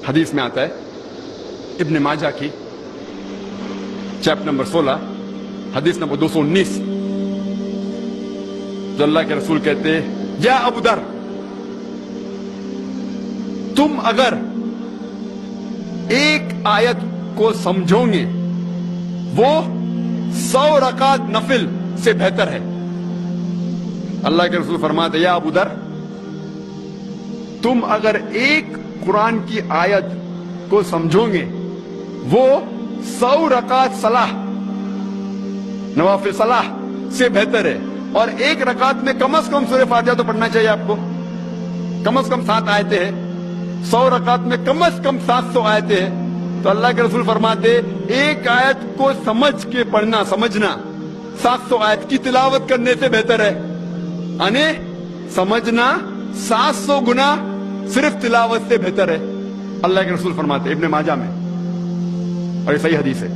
حدیث میں آتا ہے ابن ماجہ کی چیپٹر نمبر 16 حدیث نمبر 219 جو اللہ کے رسول کہتے ہیں یا ابو در تم اگر ایک آیت کو سمجھو گے وہ 100 رکعت نفل سے بہتر ہے. اللہ کے رسول فرماتے یا ابو در تم اگر ایک قرآن کی آیت کو سمجھو گے وہ 100 رکعت صلاح نوافل صلاح سے بہتر ہے. اور ایک رکعت میں کم از کم سورہ فاتحہ تو پڑھنا چاہیے آپ کو. کم از کم 7 آیتیں ہیں. 100 رکعت میں کم از کم 700 آیتیں ہیں. تو اللہ کے رسول فرماتے ایک آیت کو سمجھ کے پڑھنا سمجھنا 700 آیت کی تلاوت کرنے سے بہتر ہے. یعنی سمجھنا 700 گنا صرف تلاوت سے بہتر ہے. اللہ کے رسول فرماتے ابن ماجہ میں اور یہ صحیح حدیث ہے.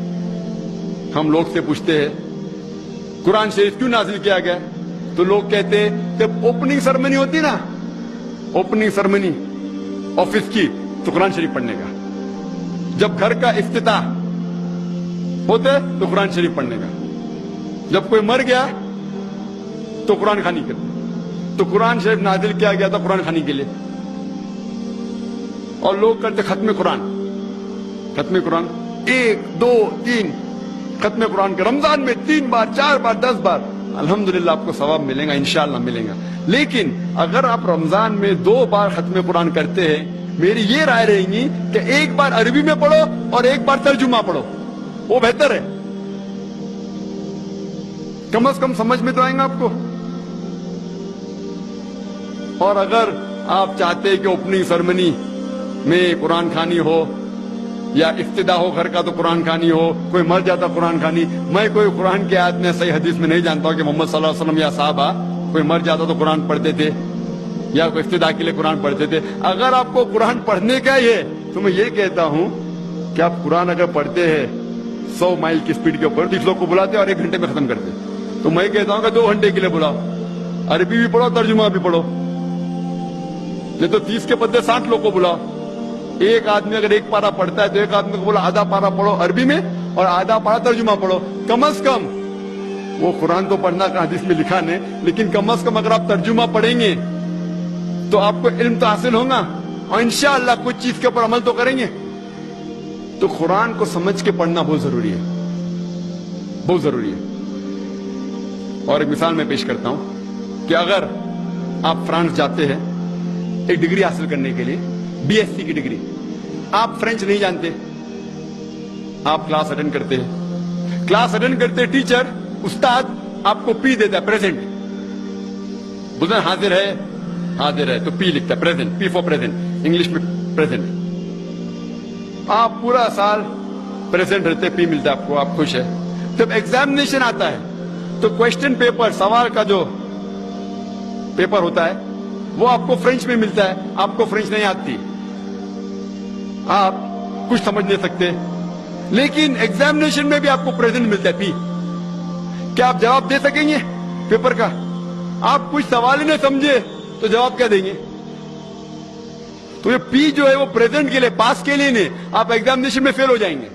ہم لوگ سے پوچھتے ہیں قرآن شریف کیوں نازل کیا گیا تو لوگ کہتے ہیں جب اوپننگ سرمنی ہوتی نا اوپننگ سرمنی آفس کی تو قرآن شریف پڑھنے کا. جب گھر کا افتتاح ہوتے تو قرآن شریف پڑھنے کا. جب کوئی مر گیا تو قرآن خوانی کرتے. تو قرآن شریف نازل کیا گیا تھا قرآن خوانی کے لیے. اور لوگ کرتے ختم قرآن 1 2 3 ختم قرآن کے رمضان میں 3 بار 4 بار 10 بار. الحمدللہ آپ کو ثواب ملے گا انشاءاللہ ملے گا. لیکن اگر آپ رمضان میں 2 بار ختم قرآن کرتے ہیں میری یہ رائے رہے گی کہ 1 بار عربی میں پڑھو اور 1 بار ترجمہ پڑھو وہ بہتر ہے. کم از کم سمجھ میں تو آئیں گا آپ کو. اور اگر آپ چاہتے کہ اوپننگ سرمنی میں قرآن خوانی ہو یا افتتاح ہو گھر کا تو قرآن خوانی ہو کوئی مر جاتا قرآن خوانی. میں کوئی قرآن کی آیت میں صحیح حدیث میں نہیں جانتا ہوں کہ محمد صلی اللہ علیہ وسلم یا صحابہ کوئی مر جاتا تو قرآن پڑھتے تھے یا کوئی افتتاح کے لیے قرآن پڑھتے تھے. اگر آپ کو قرآن پڑھنے کا ہی ہے تو میں یہ کہتا ہوں کہ آپ قرآن اگر پڑھتے ہیں 100 مائل کی سپیڈ کے اوپر 30 لوگ کو بلاتے اور 1 گھنٹے میں ختم کرتے تو میں کہتا ہوں کہ 2 گھنٹے کے لیے بلاؤ. عربی بھی پڑھو ترجمہ بھی پڑھو. نہیں تو 30 کے بدلے 60 لوگ کو بلاؤ. ایک آدمی اگر 1 پارہ پڑھتا ہے تو ایک آدمی کو بولا آدھا پارہ پڑھو عربی میں اور آدھا پارہ ترجمہ پڑھو. کم از کم وہ قرآن تو پڑھنا کا حدیث میں لکھا نہیں لیکن کم از کم اگر آپ ترجمہ پڑھیں گے تو آپ کو علم تو حاصل ہوگا اور انشاءاللہ کچھ چیز کے اوپر عمل تو کریں گے. تو قرآن کو سمجھ کے پڑھنا بہت ضروری ہے بہت ضروری ہے. اور ایک مثال میں پیش کرتا ہوں کہ اگر آپ فرانس جاتے ہیں ایک ڈگری حاصل کرنے کے لیے BSc کی ڈگری. آپ فرینچ نہیں جانتے آپ کلاس اٹینڈ کرتے ہیں. کلاس اٹینڈ کرتے ٹیچر استاد آپ کو پی دیتا ہے پریزنٹ. بولتے ہیں حاضر ہے تو پی لکھتا ہے present P four present English میں پریزنٹ. آپ پورا سال پریزنٹ رہتے پی ملتا ہے آپ کو آپ خوش ہے. جب ایگزامینیشن آتا ہے تو کوشچن پیپر سوال کا جو پیپر ہوتا ہے وہ آپ کو فرینچ میں ملتا ہے. آپ کو فرینچ نہیں آتی آپ کچھ سمجھ نہیں سکتے لیکن ایگزامینیشن میں بھی آپ کو پریزنٹ ملتا ہے پی. کیا آپ جواب دے سکیں گے پیپر کا؟ آپ کچھ سوال ہی نہیں سمجھے تو جواب کیا دیں گے؟ تو یہ پی جو ہے وہ پریزنٹ کے لیے پاس کے لیے نہیں. آپ ایگزامینیشن میں فیل ہو جائیں گے.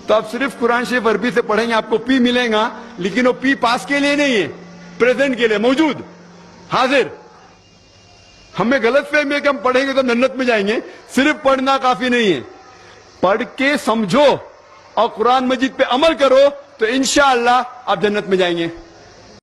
تو آپ صرف قرآن شریف عربی سے پڑھیں گے آپ کو پی ملے گا لیکن وہ پی پاس کے لیے نہیں ہے پریزنٹ کے لیے موجود حاضر. ہمیں غلط فہمی ہے کہ ہم پڑھیں گے تو جنت میں جائیں گے. صرف پڑھنا کافی نہیں ہے. پڑھ کے سمجھو اور قرآن مجید پہ عمل کرو تو انشاءاللہ آپ جنت میں جائیں گے.